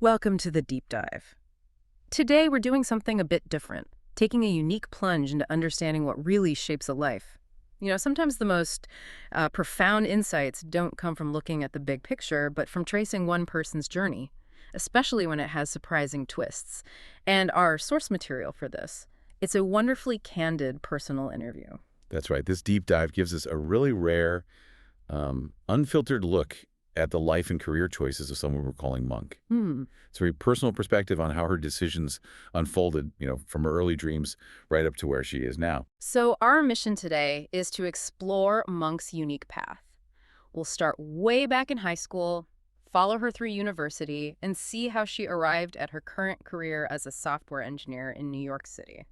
Welcome to the deep dive. Today we're doing something a bit different, taking a unique plunge into understanding what really shapes a life. Sometimes the most profound insights don't come from looking at the big picture, but from tracing one person's journey, especially when it has surprising twists. And our source material for this, it's a wonderfully candid personal interview. That's right. This deep dive gives us a really rare, unfiltered look at the life and career choices of someone we're calling Monk. It's a very personal perspective on how her decisions unfolded, from her early dreams right up to where she is now. So our mission today is to explore Monk's unique path. We'll start way back in high school, follow her through university, and see how she arrived at her current career as a software engineer in New York City.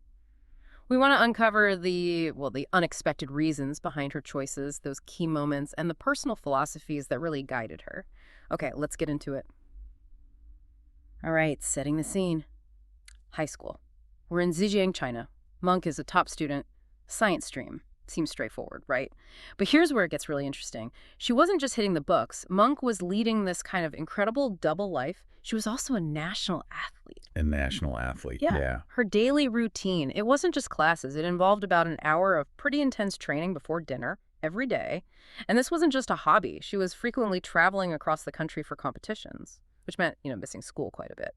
We want to uncover the unexpected reasons behind her choices, those key moments, and the personal philosophies that really guided her. Okay, let's get into it. All right, setting the scene. High school. We're in Zhejiang, China. Monk is a top student, science stream. Seems straightforward, right? But here's where it gets really interesting. She wasn't just hitting the books. Monk was leading this kind of incredible double life. She was also a national athlete. A national athlete, yeah. Her daily routine, it wasn't just classes. It involved about an hour of pretty intense training before dinner every day. And this wasn't just a hobby. She was frequently traveling across the country for competitions, which meant, missing school quite a bit.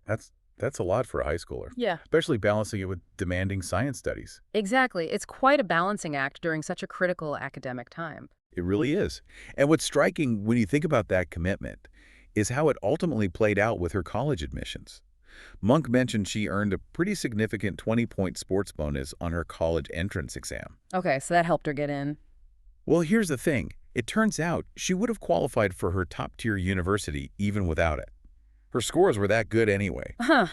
That's a lot for a high schooler. Yeah. Especially balancing it with demanding science studies. Exactly. It's quite a balancing act during such a critical academic time. It really is. And what's striking when you think about that commitment is how it ultimately played out with her college admissions. Monk mentioned she earned a pretty significant 20-point sports bonus on her college entrance exam. Okay, so that helped her get in. Well, here's the thing. It turns out she would have qualified for her top-tier university even without it. Her scores were that good anyway. Huh.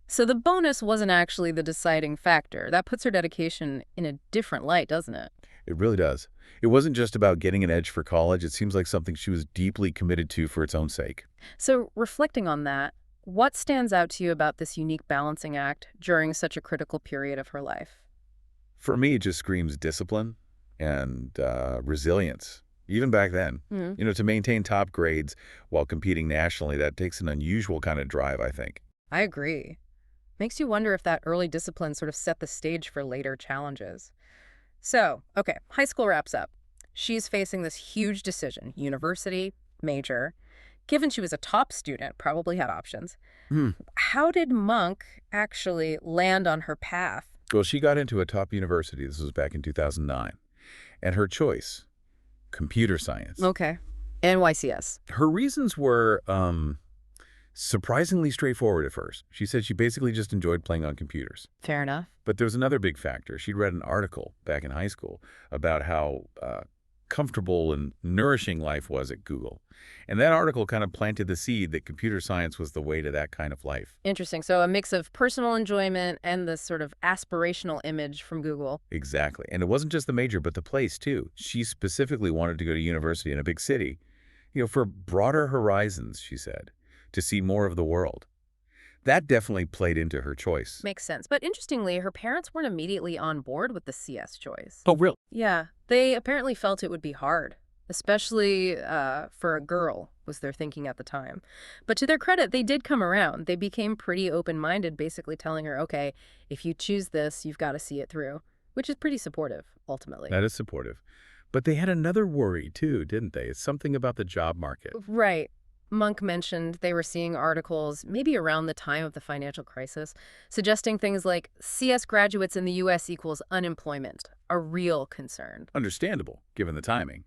So the bonus wasn't actually the deciding factor. That puts her dedication in a different light, doesn't it? It really does. It wasn't just about getting an edge for college. It seems like something she was deeply committed to for its own sake. So reflecting on that, what stands out to you about this unique balancing act during such a critical period of her life? For me, it just screams discipline and resilience. Even back then, to maintain top grades while competing nationally, that takes an unusual kind of drive, I think. I agree. Makes you wonder if that early discipline sort of set the stage for later challenges. So, okay, high school wraps up. She's facing this huge decision, university, major. Given she was a top student, probably had options. How did Monk actually land on her path? Well, she got into a top university. This was back in 2009. And her choice, computer science. Okay. NYCS. Her reasons were surprisingly straightforward at first. She said she basically just enjoyed playing on computers. Fair enough. But there was another big factor. She'd read an article back in high school about how comfortable and nourishing life was at Google. And that article kind of planted the seed that computer science was the way to that kind of life. Interesting. So a mix of personal enjoyment and this sort of aspirational image from Google. Exactly. And it wasn't just the major, but the place, too. She specifically wanted to go to university in a big city, for broader horizons, she said, to see more of the world. That definitely played into her choice. Makes sense. But interestingly, her parents weren't immediately on board with the CS choice. Oh, really? Yeah. They apparently felt it would be hard, especially for a girl, was their thinking at the time. But to their credit, they did come around. They became pretty open-minded, basically telling her, okay, if you choose this, you've got to see it through, which is pretty supportive, ultimately. That is supportive. But they had another worry, too, didn't they? It's something about the job market. Right. Monk mentioned they were seeing articles, maybe around the time of the financial crisis, suggesting things like CS graduates in the U.S. equals unemployment, a real concern. Understandable, given the timing.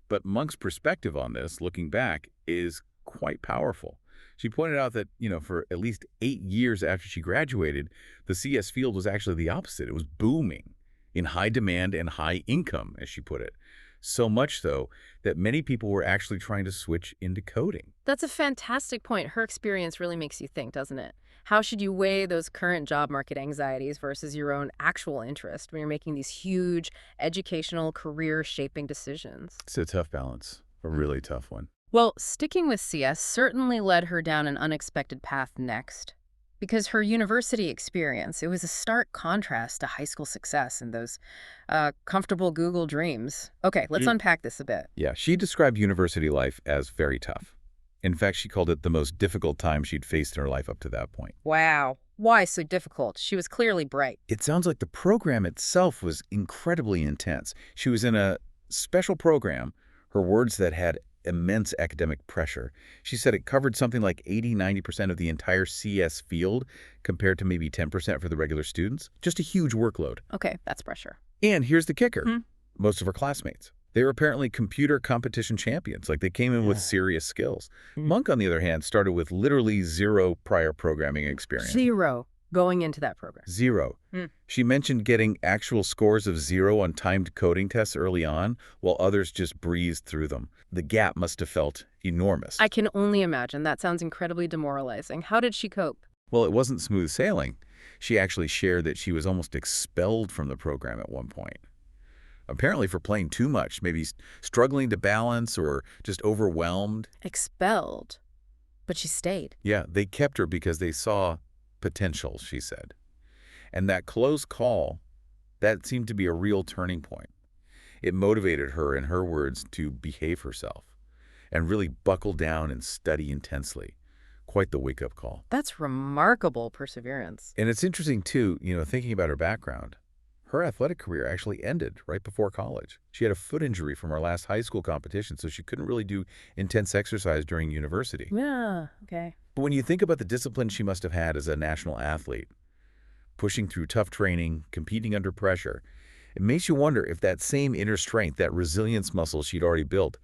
But Monk's perspective on this, looking back, is quite powerful. She pointed out that, for at least 8 years after she graduated, the CS field was actually the opposite. It was booming, in high demand and high income, as she put it. So much so that many people were actually trying to switch into coding. That's a fantastic point. Her experience really makes you think, doesn't it? How should you weigh those current job market anxieties versus your own actual interest when you're making these huge educational, career-shaping decisions? It's a tough balance, a really tough one. Well, sticking with CS certainly led her down an unexpected path next. Because her university experience, it was a stark contrast to high school success and those comfortable Google dreams. Okay, let's unpack this a bit. Yeah, she described university life as very tough. In fact, she called it the most difficult time she'd faced in her life up to that point. Wow. Why so difficult? She was clearly bright. It sounds like the program itself was incredibly intense. She was in a special program, her words, that had immense academic pressure. She said it covered something like 80–90% of the entire CS field compared to maybe 10% for the regular students. Just a huge workload. Okay, that's pressure. And here's the kicker. Most of her classmates, they were apparently computer competition champions. Like, they came in with serious skills. Monk, on the other hand, started with literally zero prior programming experience. Zero going into that program. Zero. She mentioned getting actual scores of 0 on timed coding tests early on, while others just breezed through them. The gap must have felt enormous. I can only imagine. That sounds incredibly demoralizing. How did she cope? Well, it wasn't smooth sailing. She actually shared that she was almost expelled from the program at one point. Apparently for playing too much, maybe struggling to balance or just overwhelmed. Expelled. But she stayed. Yeah, they kept her because they saw potential, she said. And that close call, that seemed to be a real turning point. It motivated her, in her words, to behave herself and really buckle down and study intensely. Quite the wake-up call. That's remarkable perseverance. And it's interesting, too, thinking about her background. Her athletic career actually ended right before college. She had a foot injury from her last high school competition, so she couldn't really do intense exercise during university. Yeah, okay. But when you think about the discipline she must have had as a national athlete, pushing through tough training, competing under pressure, it makes you wonder if that same inner strength, that resilience muscle she'd already built,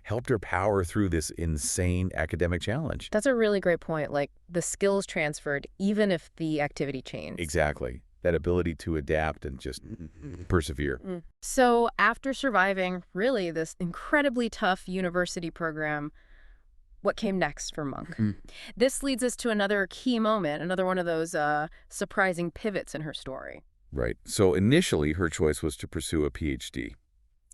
helped her power through this insane academic challenge. That's a really great point. Like, the skills transferred even if the activity changed. Exactly. That ability to adapt and just persevere. So after surviving, really, this incredibly tough university program, what came next for Monk? This leads us to another key moment, another one of those surprising pivots in her story. Right. So initially, her choice was to pursue a PhD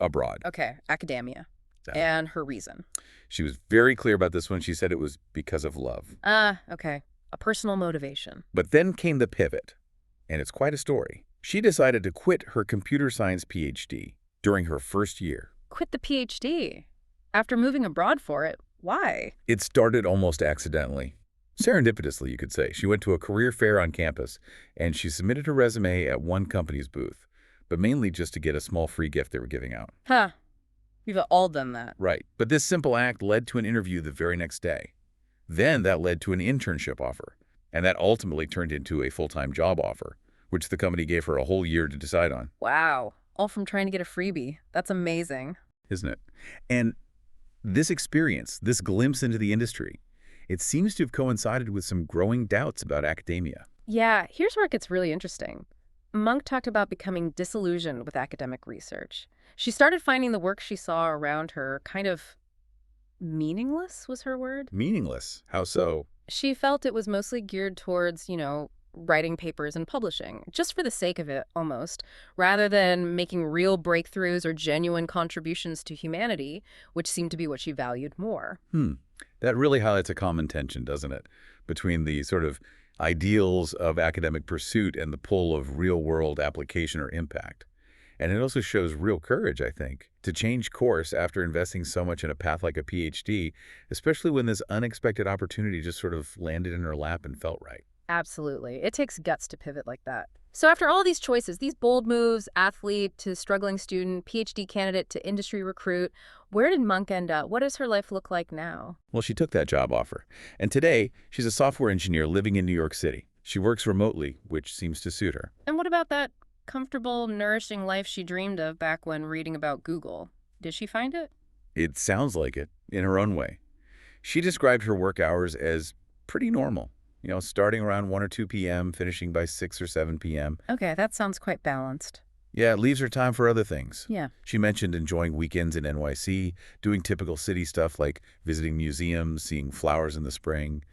abroad. Okay, academia. And her reason. She was very clear about this when she said it was because of love. Okay. A personal motivation. But then came the pivot. And it's quite a story. She decided to quit her computer science PhD during her first year. Quit the PhD? After moving abroad for it? Why? It started almost accidentally. Serendipitously, you could say. She went to a career fair on campus, and she submitted her resume at one company's booth, but mainly just to get a small free gift they were giving out. Huh. We've all done that. Right. But this simple act led to an interview the very next day. Then that led to an internship offer. And that ultimately turned into a full-time job offer, which the company gave her a whole year to decide on. Wow. All from trying to get a freebie. That's amazing. Isn't it? And this experience, this glimpse into the industry, it seems to have coincided with some growing doubts about academia. Yeah, here's where it gets really interesting. Monk talked about becoming disillusioned with academic research. She started finding the work she saw around her kind of meaningless, was her word? Meaningless? How so? She felt it was mostly geared towards, writing papers and publishing, just for the sake of it, almost, rather than making real breakthroughs or genuine contributions to humanity, which seemed to be what she valued more. That really highlights a common tension, doesn't it, between the sort of ideals of academic pursuit and the pull of real-world application or impact. And it also shows real courage, I think, to change course after investing so much in a path like a PhD, especially when this unexpected opportunity just sort of landed in her lap and felt right. Absolutely. It takes guts to pivot like that. So after all these choices, these bold moves, athlete to struggling student, PhD candidate to industry recruit, where did Monk end up? What does her life look like now? Well, she took that job offer. And today, she's a software engineer living in New York City. She works remotely, which seems to suit her. And what about that comfortable, nourishing life she dreamed of back when reading about Google? Did she find it? It sounds like it, in her own way. She described her work hours as pretty normal. Starting around 1 or 2 p.m., finishing by 6 or 7 p.m. Okay, that sounds quite balanced. Yeah, it leaves her time for other things. Yeah. She mentioned enjoying weekends in NYC, doing typical city stuff like visiting museums, seeing flowers in the spring.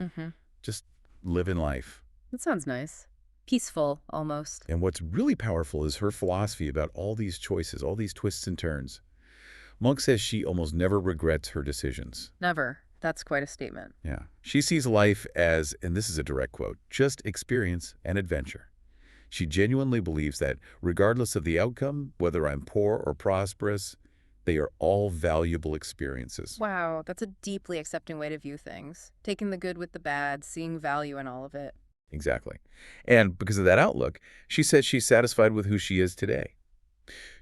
Just living life. That sounds nice. Peaceful, almost. And what's really powerful is her philosophy about all these choices, all these twists and turns. Monk says she almost never regrets her decisions. Never. That's quite a statement. Yeah. She sees life as, and this is a direct quote, just experience and adventure. She genuinely believes that regardless of the outcome, whether I'm poor or prosperous, They are all valuable experiences. Wow, that's a deeply accepting way to view things. Taking the good with the bad, seeing value in all of it. Exactly. And because of that outlook, she says she's satisfied with who she is today.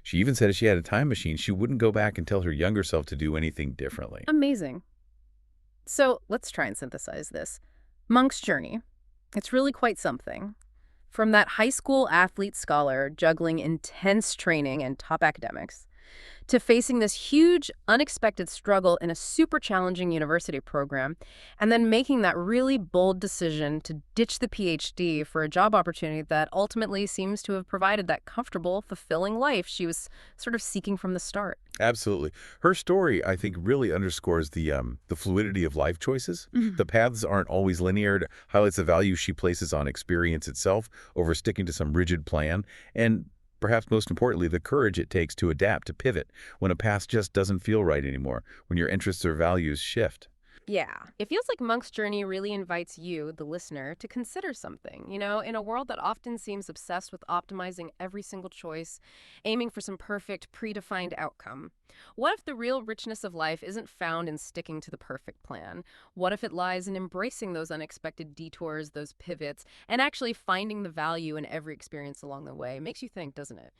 She even said if she had a time machine, she wouldn't go back and tell her younger self to do anything differently. Amazing. So let's try and synthesize this. Monk's journey. It's really quite something. From that high school athlete scholar juggling intense training and top academics, to facing this huge, unexpected struggle in a super challenging university program, and then making that really bold decision to ditch the PhD for a job opportunity that ultimately seems to have provided that comfortable, fulfilling life she was sort of seeking from the start. Absolutely. Her story, I think, really underscores the fluidity of life choices. Mhm. The paths aren't always linear. It highlights the value she places on experience itself over sticking to some rigid plan. And perhaps most importantly, the courage it takes to adapt, to pivot, when a path just doesn't feel right anymore, when your interests or values shift. Yeah, it feels like Monk's journey really invites you, the listener, to consider something. In a world that often seems obsessed with optimizing every single choice, aiming for some perfect, predefined outcome. What if the real richness of life isn't found in sticking to the perfect plan? What if it lies in embracing those unexpected detours, those pivots, and actually finding the value in every experience along the way? Makes you think, doesn't it?